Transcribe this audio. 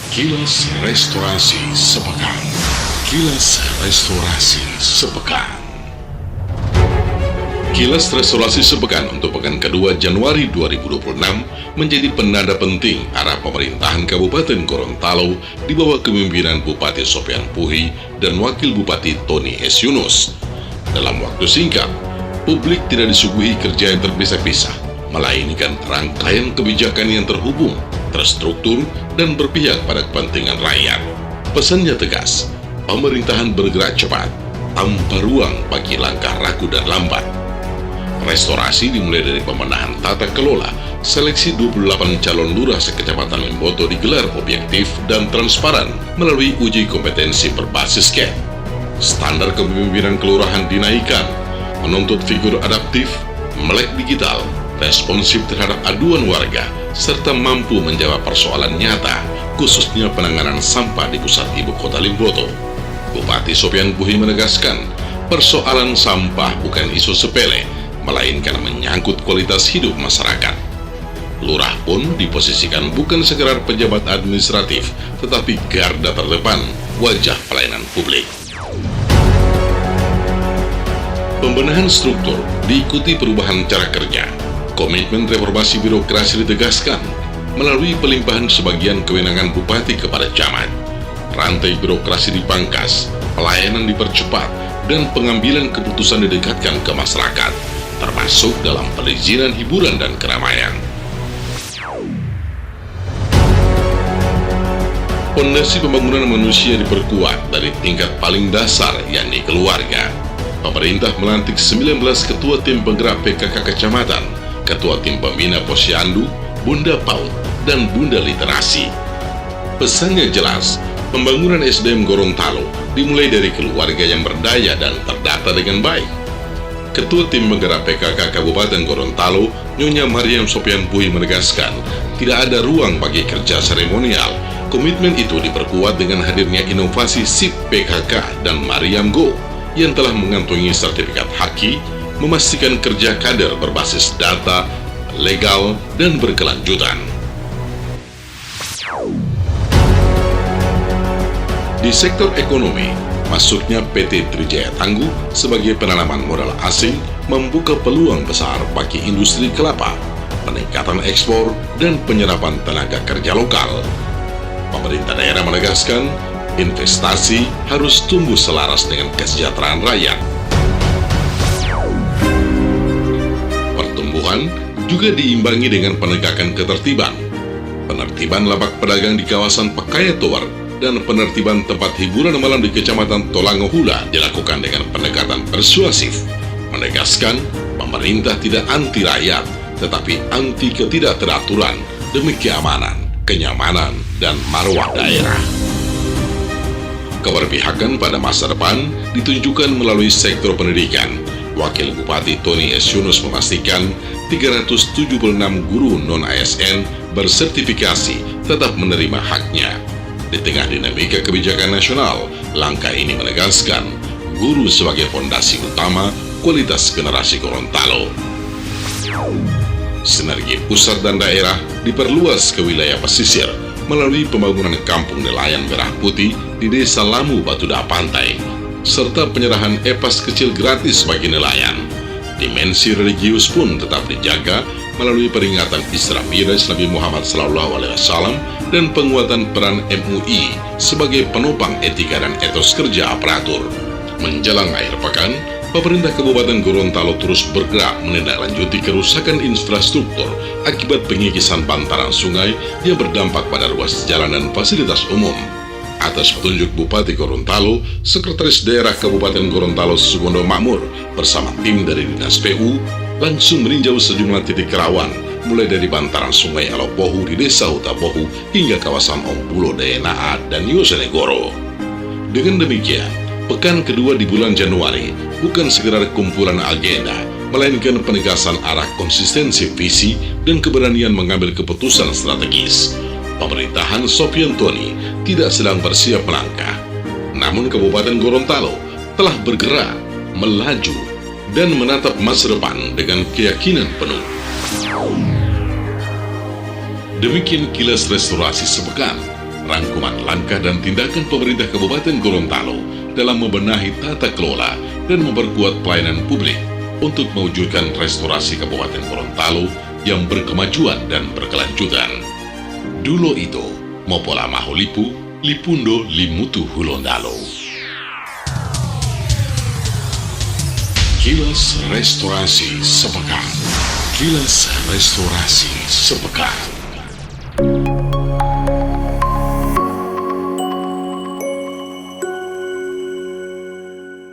Kilas Restorasi Sepekan. Kilas Restorasi Sepekan. Kilas Restorasi Sepekan untuk pekan kedua Januari 2026 menjadi penanda penting arah pemerintahan Kabupaten Gorontalo di bawah kepemimpinan Bupati Sopyan Puhi dan Wakil Bupati Tony S. Yunus. Dalam waktu singkat, publik tidak disuguhi kerja yang terpisah-pisah, melainkan rangkaian kebijakan yang terhubung, terstruktur, dan berpihak pada kepentingan rakyat. Pesannya tegas, pemerintahan bergerak cepat, tanpa ruang bagi langkah ragu dan lambat. Restorasi dimulai dari pembenahan tata kelola, seleksi 28 calon lurah sekecamatan Limboto digelar objektif dan transparan melalui uji kompetensi berbasis CAT. Standar kepemimpinan kelurahan dinaikkan, menuntut figur adaptif, melek digital, responsif terhadap aduan warga, serta mampu menjawab persoalan nyata, khususnya penanganan sampah di pusat ibu kota Limboto. Bupati Sopyan Puhi menegaskan, persoalan sampah bukan isu sepele, melainkan menyangkut kualitas hidup masyarakat. Lurah pun diposisikan bukan sekedar pejabat administratif, tetapi garda terdepan, wajah pelayanan publik. Pembenahan struktur diikuti perubahan cara kerja. Komitmen reformasi birokrasi ditegaskan melalui pelimpahan sebagian kewenangan bupati kepada camat. Rantai birokrasi dipangkas, pelayanan dipercepat, dan pengambilan keputusan didekatkan ke masyarakat, termasuk dalam perizinan hiburan dan keramaian. Fondasi pembangunan manusia diperkuat dari tingkat paling dasar, yakni keluarga. Pemerintah melantik 19 ketua tim penggerak PKK kecamatan, ketua tim pembina posyandu, bunda PAUD, dan bunda literasi. Pesannya jelas, pembangunan SDM Gorontalo dimulai dari keluarga yang berdaya dan terdata dengan baik. Ketua tim penggerak PKK Kabupaten Gorontalo, Nyonya Mariam Sopyan Puhi menegaskan, tidak ada ruang bagi kerja seremonial. Komitmen itu diperkuat dengan hadirnya inovasi SIP PKK dan Mariam Go yang telah mengantongi sertifikat haki, memastikan kerja kader berbasis data, legal, dan berkelanjutan. Di sektor ekonomi, masuknya PT Trijaya Tangguh sebagai penanaman modal asing membuka peluang besar bagi industri kelapa, peningkatan ekspor, dan penyerapan tenaga kerja lokal. Pemerintah daerah menegaskan, investasi harus tumbuh selaras dengan kesejahteraan rakyat. Pertumbuhan juga diimbangi dengan penegakan ketertiban. Penertiban lapak pedagang di kawasan Pekaya Tower dan penertiban tempat hiburan malam di Kecamatan Tolangohula dilakukan dengan pendekatan persuasif, menegaskan pemerintah tidak anti rakyat, tetapi anti ketidakteraturan demi keamanan, kenyamanan, dan marwah daerah. Keberpihakan pada masa depan ditunjukkan melalui sektor pendidikan. Wakil Bupati Tony S. Yunus memastikan 376 guru non-ASN bersertifikasi tetap menerima haknya. Di tengah dinamika kebijakan nasional, langkah ini menegaskan guru sebagai fondasi utama kualitas generasi Gorontalo. Sinergi pusat dan daerah diperluas ke wilayah pesisir melalui pembangunan kampung nelayan merah putih di Desa Lamu Batuda Pantai, serta penyerahan epas kecil gratis bagi nelayan. Dimensi religius pun tetap dijaga melalui peringatan Isra Miraj Nabi Muhammad SAW dan penguatan peran MUI sebagai penopang etika dan etos kerja aparatur. Menjelang akhir pekan, pemerintah Kabupaten Gorontalo terus bergerak menindaklanjuti kerusakan infrastruktur akibat pengikisan bantaran sungai yang berdampak pada ruas jalan dan fasilitas umum. Atas petunjuk Bupati Gorontalo, Sekretaris Daerah Kabupaten Gorontalo Sugondo Makmur bersama tim dari Dinas PU langsung meninjau sejumlah titik rawan, mulai dari bantaran sungai Alopohu di Desa Hutapohu hingga kawasan Ompulo Daenaa dan Yosenegoro. Dengan demikian, pekan kedua di bulan Januari bukan sekedar kumpulan agenda, melainkan penegasan arah konsistensi visi dan keberanian mengambil keputusan strategis. Pemerintahan Sopyan Tony tidak sedang bersiap melangkah, namun Kabupaten Gorontalo telah bergerak, melaju, dan menatap masa depan dengan keyakinan penuh. Demikian kilas restorasi sepekan. rangkuman langkah dan tindakan pemerintah Kabupaten Gorontalo dalam membenahi tata kelola dan memperkuat pelayanan publik untuk mewujudkan restorasi Kabupaten Gorontalo yang berkemajuan dan berkelanjutan. Dulo itu, Mopola Maholipu, Lipundo Limutu Hulondalo. Kilas Restorasi Sepekan. Kilas Restorasi Sepekan.